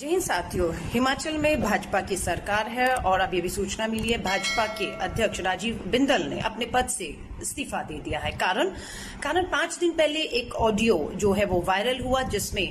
जय हिंद साथियों, हिमाचल में भाजपा की सरकार है और अब ये भी सूचना मिली है भाजपा के अध्यक्ष राजीव बिंदल ने अपने पद से इस्तीफा दे दिया है। कारण 5 दिन पहले एक ऑडियो जो है वो वायरल हुआ जिसमें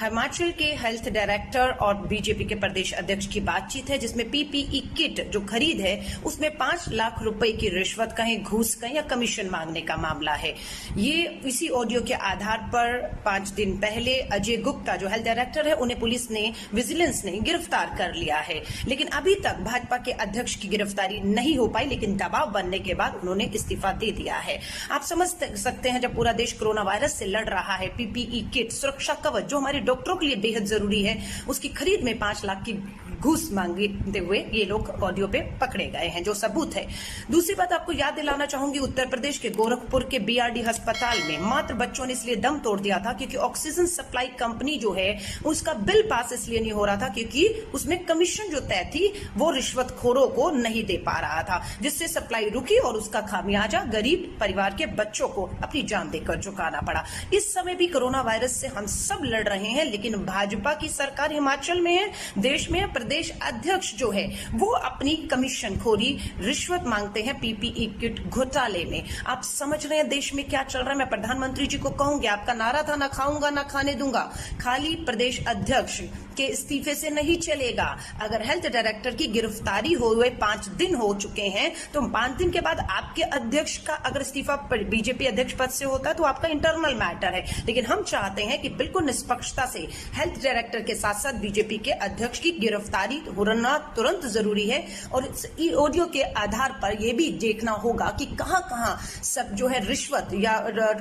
हिमाचल के हेल्थ डायरेक्टर और बीजेपी के प्रदेश अध्यक्ष की बातचीत है, जिसमें पीपीई किट जो खरीद है उसमें 5 लाख रुपए की रिश्वत कहें, घूस कहें या कमीशन मांगने का मामला है। ये इसी ऑडियो के आधार पर 5 दिन पहले अजय गुप्ता जो हेल्थ डायरेक्टर है उन्हें पुलिस ने, विजिलेंस ने गिरफ्तार कर लिया है। लेकिन अभी तक भाजपा के अध्यक्ष की गिरफ्तारी नहीं हो पाई, लेकिन दबाव बनने के बाद उन्होंने इस्तीफा दे दिया है। आप समझ सकते हैं जब पूरा देश कोरोना वायरस से लड़ रहा है, पीपीई किट सुरक्षा कवच जो हमारे डॉक्टरों के लिए बेहद जरूरी है, उसकी खरीद में 5 लाख की घूस मांगते हुए ये लोग ऑडियो पे पकड़े गए हैं, जो सबूत है। दूसरी बात आपको याद दिलाना चाहूंगी, उत्तर प्रदेश के गोरखपुर के बीआरडी अस्पताल में मात्र बच्चों ने इसलिए दम तोड़ दिया था क्योंकि ऑक्सीजन सप्लाई कंपनी जो है उसका बिल पास इसलिए नहीं हो रहा था क्योंकि उसमें कमीशन जो तय थी वो रिश्वतखोरों को नहीं दे पा रहा था, जिससे सप्लाई रुकी और उसका खामियाजा गरीब परिवार के बच्चों को अपनी जान देकर चुकाना पड़ा। इस समय भी कोरोना वायरस से हम सब लड़ रहे हैं, लेकिन भाजपा की सरकार हिमाचल में है, देश में है। प्रदेश अध्यक्ष जो है वो अपनी कमीशन खोरी, रिश्वत मांगते हैं पीपीई किट घोटाले में। आप समझ रहे हैं देश में क्या चल रहा है। मैं प्रधानमंत्री जी को कहूंगी, आपका नारा था ना खाऊंगा ना खाने दूंगा, खाली प्रदेश अध्यक्ष के इस्तीफे से नहीं चलेगा। अगर हेल्थ डायरेक्टर की गिरफ्तारी हुए 5 दिन हो चुके हैं तो 5 दिन के बाद आपके अध्यक्ष का अगर इस्तीफा बीजेपी अध्यक्ष पद से होता है तो आपका इंटरनल मैटर है, लेकिन हम चाहते हैं कि बिल्कुल निष्पक्षता से हेल्थ डायरेक्टर के साथ साथ बीजेपी के अध्यक्ष की गिरफ्तारी होना तुरंत जरूरी है। और इस ऑडियो के आधार पर यह भी देखना होगा कि कहां कहां सब जो है रिश्वत या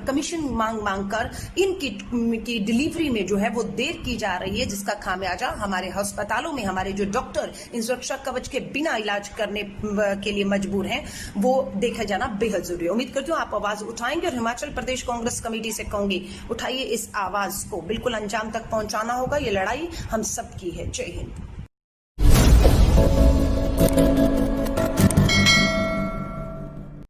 कमीशन मांग कर इनकी डिलीवरी में जो है वो देर की जा रही है, जिसका खामियाजा हमारे अस्पतालों में हमारे जो डॉक्टर इन सुरक्षा कवच के बिना इलाज करने के लिए मजबूर हैं, वो देखा जाना बेहद जरूरी है। उम्मीद करती हूँ आप आवाज उठाएंगे और हिमाचल प्रदेश कांग्रेस कमेटी से कहूंगी, उठाइए इस आवाज को, बिल्कुल अंजाम तक पहुंचाना होगा। ये लड़ाई हम सबकी है। जय हिंद।